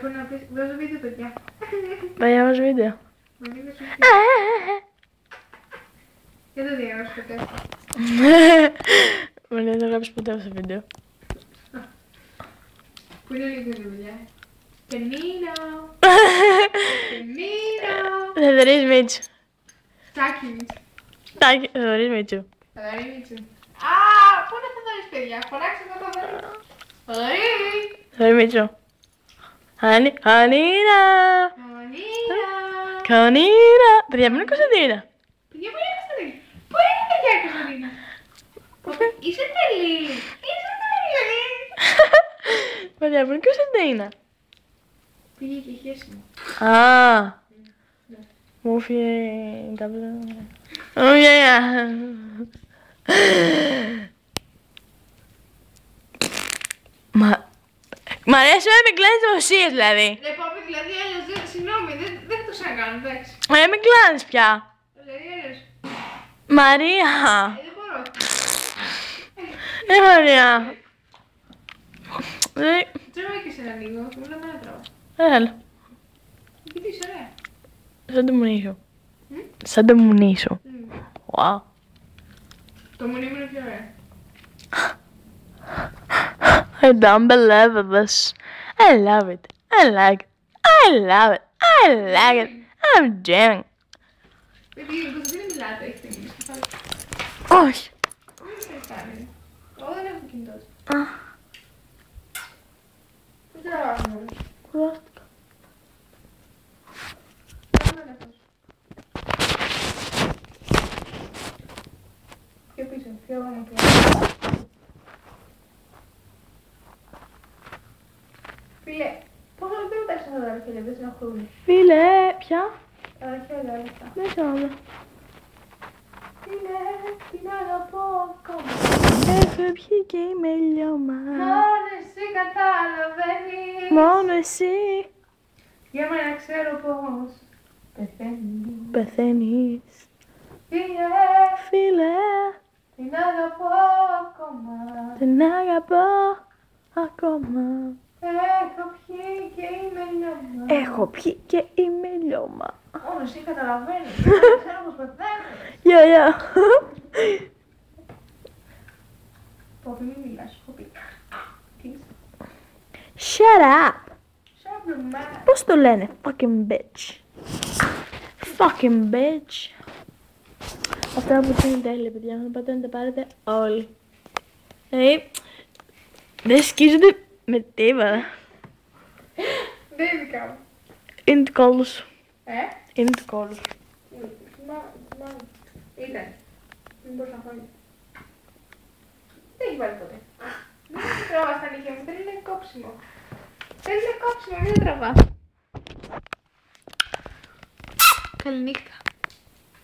μπορεί να πεις, βάζω βίντεο παιδιά. Παιδιά, βάζω βίντεο. Δεν το διαγράψω ποτέ. Μα δεν το γράψεις ποτέ αυτό το βίντεο. Πού είναι λίγο η δουλειά. Τενίνα. Τενίνα. Θεδωρής Μίτσου. Τάκι Μίτσου. Τάκι, Θεδωρής Μίτσου. Θεδωρή Μίτσου. Α, πού είναι Θεδωρής παιδιά. Φωνάξε το Θεδωρή. Θεδωρή. Θεδωρή Μίτσου. Ανίνα. Κωνίνα. Κωνίνα. Παιδιά, πού είναι η Κωνσταντίνα? Παιδιά, πού είναι η Κωνσταντίνα. Πού είναι η παιδιά η Κωνσταντίνα. Είσαι τρελή. Είσαι τρελή. Παιδιά, πού είναι η Κωνσταντίνα? Πήγε και χέσιμο. Α. Μου έφυγε τα πλάνα. Ωραία. Μ' αρέσει να με κλάνεις δημοσίες δηλαδή. Ρε πάμε δηλαδή άλλος δεν, συγγνώμη, δεν θα το ξανακάνω, εντάξει. Με κλάνεις πια. Δηλαδή άλλος. Μαρία. Δεν μπορώ. Μαρία. Τρώμε και σε ένα λίγο, θέλω να τρώω. Έλα. Γιατί είσαι ωραία. Σαν το μουνίσιο. Σαν το μουνίσιο. Wow. Το μουνί μου είναι πιο ωραία. I don't believe this. I love it. I like it. I love it. I like it. I'm jamming. Παιδί, η Κωνσταντίνα μιλάτε, έχετε μιλήσει. Όχι. Δεν σε κάνει. Εγώ δεν έχω κινητό. Δεν τραβάμε όλους. Κουράστηκα. Πιο πίσω, πιο μακριά. Φίλε, πόσο λεπτό μετά στα δώρα, φίλε, δεν συναχωρούν. Φίλε, ποια? Χίλια λεπτά. Δεν ξέρω. Φίλε, την αγαπώ ακόμα. Έφευγε και είμαι λιώμα. Μόνο εσύ καταλαβαίνεις. Μόνο εσύ Για μένα ξέρω πως πεθαίνεις. πεθαίνεις. Φίλε, Φίλε, την αγαπώ ακόμα. την αγαπώ ακόμα. Έχω πιει και είμαι λιώμα. Έχω πιει και είμαι λιώμα. Μόνο εσύ καταλαβαίνεις. Ξέρω πως πεθαίνεις. Γεια. Πω, μην μιλάς, έχω πει. Τι είσαι. Shut up. Shut your mouth. Πώς το λένε? Fucking bitch. Fucking bitch. Αυτά που είναι τέλεια, παιδιά. Να πάτε να τα πάρετε όλοι. Δεν σκίζονται με τίποτα. Δεν είναι δικά μου. Είναι του κόλλου σου. Είναι του κόλλου σου. Θυμάμαι. Ήταν. Μην μπορούσα να φάει. Δεν έχει βάλει ποτέ. Δεν είναι τραβά στα νύχια μου. Δεν είναι κόψιμο. Δεν είναι κόψιμο. Μην το τραβά. Καληνύχτα.